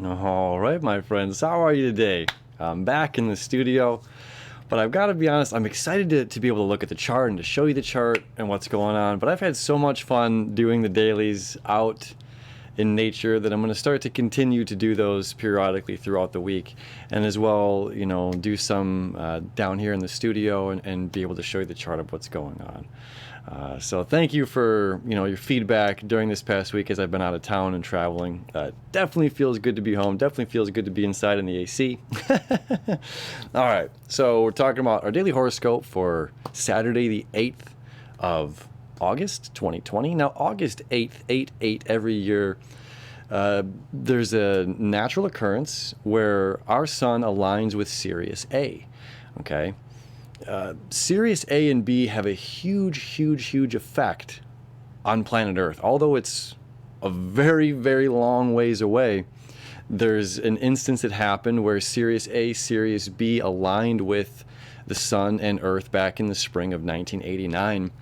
All right, my friends, how are you today? I'm back in the studio, but I've got to be honest, I'm excited to be able to look at the chart and to show you the chart and what's going on, but I've had so much fun doing the dailies out in nature that I'm going to start to continue to do those periodically throughout the week, and as well, do some down here in the studio and be able to show you the chart of what's going on. So thank you for your feedback during this past week as I've been out of town and traveling. Definitely feels good to be home. Definitely feels good to be inside in the AC. All right, so we're talking about our daily horoscope for Saturday the 8th of August 2020. Now August 8th, 8/8 every year, there's a natural occurrence where our sun aligns with Sirius A. Okay. Sirius A and B have a huge effect on planet Earth. Although it's a very long ways away, there's an instance that happened where Sirius A, Sirius B aligned with the sun and Earth back in the spring of 1989.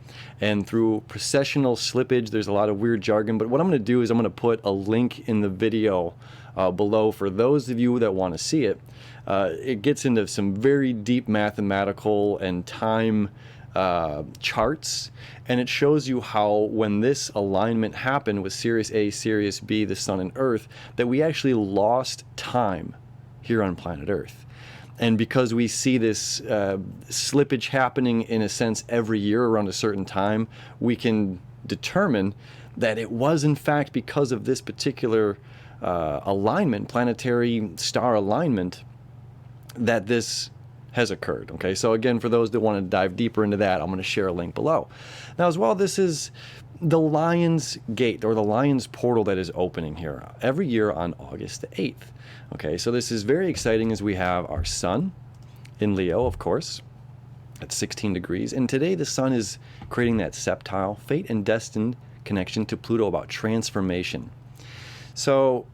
And through precessional slippage, there's a lot of weird jargon, but what I'm going to do is I'm going to put a link in the video below for those of you that want to see it. It gets into some very deep mathematical and time charts, and it shows you how when this alignment happened with Sirius A, Sirius B, the sun and Earth, that we actually lost time here on planet Earth. And because we see this slippage happening in a sense every year around a certain time, we can determine that it was in fact because of this particular alignment, planetary star alignment, that this has occurred. Okay, so again, for those that want to dive deeper into that, I'm going to share a link below. Now as well, this is the Lion's Gate, or the Lion's Portal, that is opening here every year on August the 8th. Okay, so this is very exciting as we have our sun in Leo, of course, at 16 degrees. And today the sun is creating that septile, fate and destined connection to Pluto about transformation. So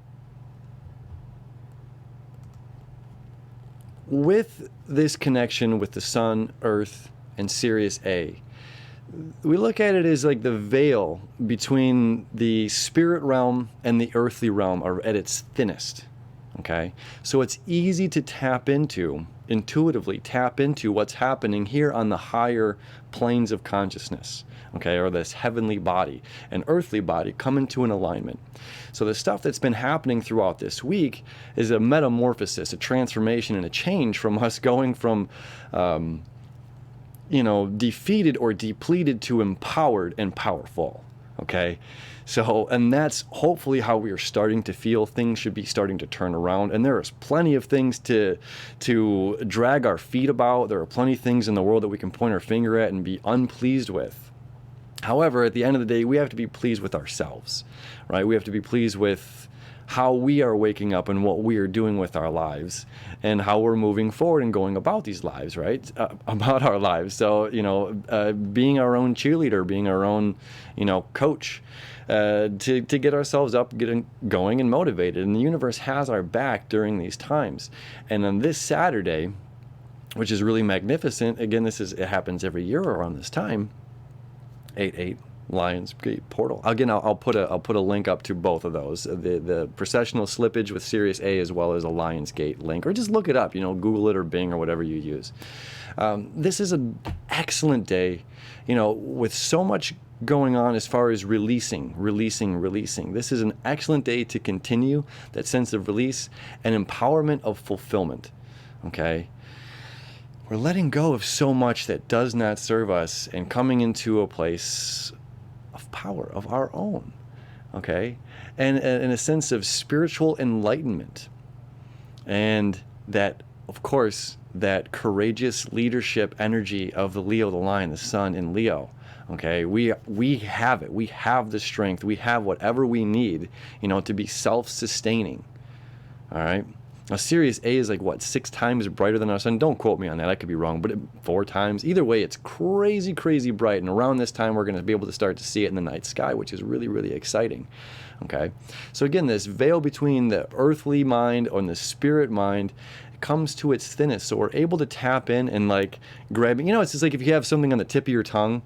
with this connection with the sun, Earth, and Sirius A, we look at it as like the veil between the spirit realm and the earthly realm are at its thinnest. Okay, so it's easy to tap into, intuitively tap into what's happening here on the higher planes of consciousness, okay, or this heavenly body and earthly body come into an alignment. So the stuff that's been happening throughout this week is a metamorphosis, a transformation, and a change from us going from defeated or depleted to empowered and powerful. Okay, so, and that's hopefully how we are starting to feel. Things should be starting to turn around, and there is plenty of things to drag our feet about. There are plenty of things in the world that we can point our finger at and be unpleased with. However, at the end of the day, we have to be pleased with ourselves, right? We have to be pleased with how we are waking up and what we are doing with our lives and how we're moving forward and going about these lives, right? About our lives. So, being our own cheerleader, being our own, coach, to get ourselves up, getting going and motivated. And the universe has our back during these times. And on this Saturday, which is really magnificent, again, it happens every year around this time, 8/8. Lion's Gate portal. Again, I'll put a link up to both of those, the processional slippage with Sirius A as well as a Lion's Gate link, or just look it up, Google it or Bing or whatever you use. This is an excellent day, with so much going on as far as releasing. This is an excellent day to continue that sense of release and empowerment of fulfillment. Okay. We're letting go of so much that does not serve us and coming into a place of power of our own, okay, and in a sense of spiritual enlightenment, and that, of course, that courageous leadership energy of the Leo, the Lion, the Sun in Leo. Okay, we have it. We have the strength. We have whatever we need, to be self-sustaining. All right. Now, Sirius A is like, 6 times brighter than our sun? Don't quote me on that. I could be wrong, but 4 times. Either way, it's crazy bright. And around this time, we're going to be able to start to see it in the night sky, which is really exciting. Okay. So again, this veil between the earthly mind and the spirit mind comes to its thinnest. So we're able to tap in and grab it. It's just like if you have something on the tip of your tongue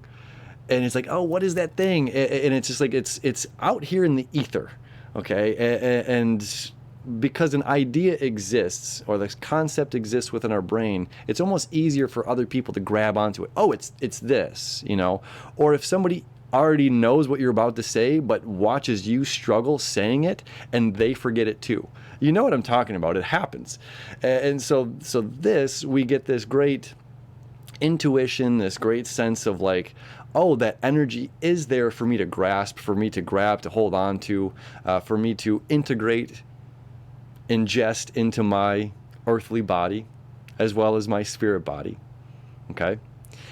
and it's like, oh, what is that thing? And it's just like, it's out here in the ether. Okay. And because an idea exists or this concept exists within our brain, it's almost easier for other people to grab onto it. Oh, it's this, you know. Or if somebody already knows what you're about to say but watches you struggle saying it and they forget it too. You know what I'm talking about. It happens. And so we get this great intuition, this great sense of like, oh, that energy is there for me to grasp, for me to grab, to hold on to, for me to integrate, ingest into my earthly body as well as my spirit body. Okay?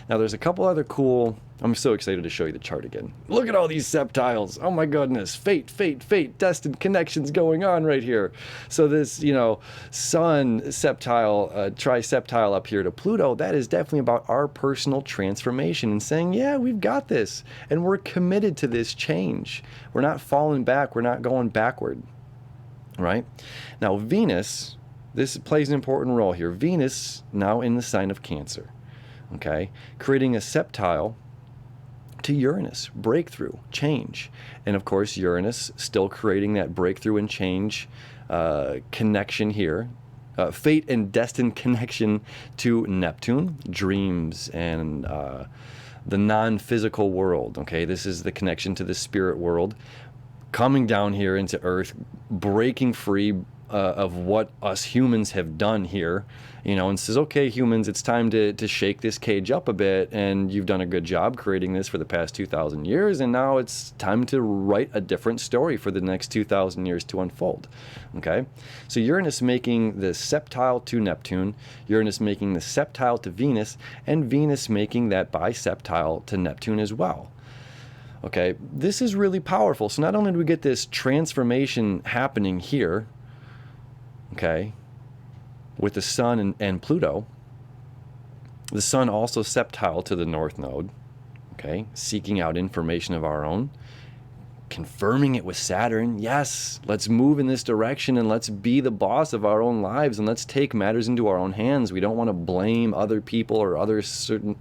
Now there's a couple other cool, I'm so excited to show you the chart again. Look at all these septiles. Oh my goodness. Fate, destined connections going on right here. So this, you know, Sun septile, triseptile up here to Pluto, that is definitely about our personal transformation and saying, yeah, we've got this. And we're committed to this change. We're not falling back. We're not going backward. Right? Now, Venus, this plays an important role here. Venus now in the sign of Cancer. Okay? Creating a septile to Uranus, breakthrough, change. And of course, Uranus still creating that breakthrough and change connection here. Fate and destined connection to Neptune, dreams and the non-physical world. Okay, this is the connection to the spirit world. Coming down here into Earth, breaking free of what us humans have done here, you know, and says, okay, humans, it's time to shake this cage up a bit, and you've done a good job creating this for the past 2,000 years, and now it's time to write a different story for the next 2,000 years to unfold, okay? So Uranus making the septile to Neptune, Uranus making the septile to Venus, and Venus making that biseptile to Neptune as well. Okay, this is really powerful. So not only do we get this transformation happening here, okay, with the Sun and Pluto, the Sun also septile to the North Node, okay, seeking out information of our own, confirming it with Saturn. Yes, let's move in this direction and let's be the boss of our own lives and let's take matters into our own hands. We don't want to blame other people or other certain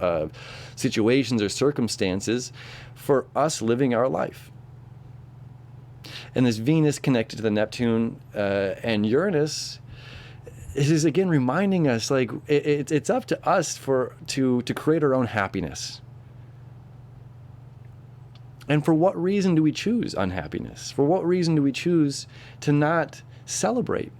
situations or circumstances for us living our life. And this Venus connected to the Neptune and Uranus is again reminding us, like, it's up to us to create our own happiness. And for what reason do we choose unhappiness? For what reason do we choose to not celebrate,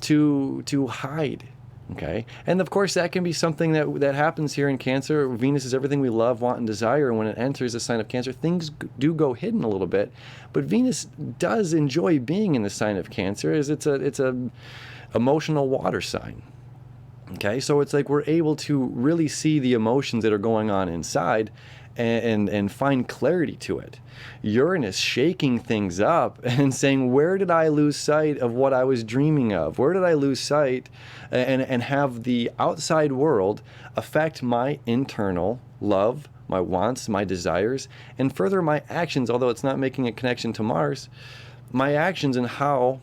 to hide? Okay, and of course that can be something that happens here in Cancer. Venus is everything we love, want, and desire, and when it enters the sign of Cancer, things do go hidden a little bit. But Venus does enjoy being in the sign of Cancer, as it's a emotional water sign. Okay, so it's like we're able to really see the emotions that are going on inside and find clarity to it. Uranus shaking things up and saying, where did I lose sight of what I was dreaming of? Where did I lose sight and have the outside world affect my internal love, my wants, my desires, and further my actions, although it's not making a connection to Mars, my actions and how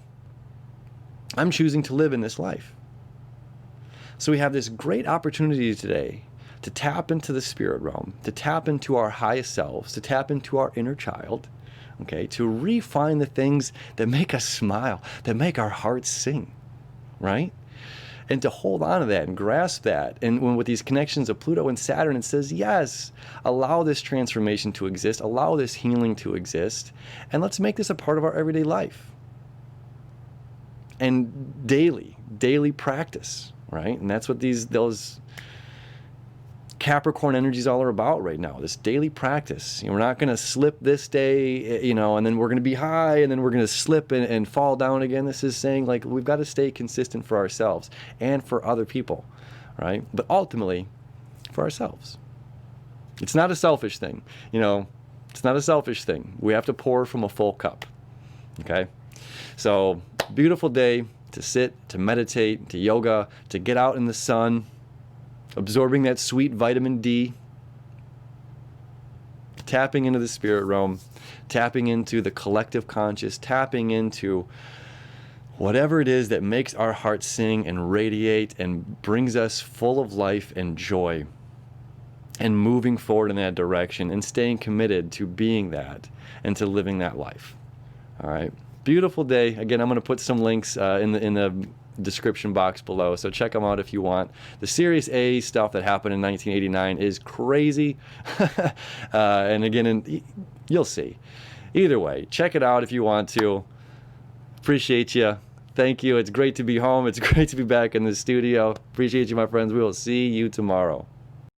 I'm choosing to live in this life. So we have this great opportunity today to tap into the spirit realm, to tap into our highest selves, to tap into our inner child, okay, to refine the things that make us smile, that make our hearts sing, right? And to hold on to that and grasp that. And when with these connections of Pluto and Saturn, it says, yes, allow this transformation to exist, allow this healing to exist, and let's make this a part of our everyday life. And daily practice, right? And that's what those Capricorn energies all are about right now, this daily practice. You know, we're not going to slip this day, you know, and then we're going to be high and then we're going to slip and fall down again. This is saying, like, we've got to stay consistent for ourselves and for other people, right? But ultimately for ourselves. It's not a selfish thing, you know, it's not a selfish thing. We have to pour from a full cup, okay? So beautiful day to sit, to meditate, to yoga, to get out in the sun, absorbing that sweet vitamin D, tapping into the spirit realm, tapping into the collective conscious, tapping into whatever it is that makes our hearts sing and radiate and brings us full of life and joy, and moving forward in that direction and staying committed to being that and to living that life. All right. beautiful day. Again, I'm going to put some links in the description box below, so check them out if you want. The Sirius A stuff that happened in 1989 is crazy. And again, you'll see. Either way, check it out if you want to. Appreciate you. Thank you. It's great to be home. It's great to be back in the studio. Appreciate you, my friends. We will see you tomorrow.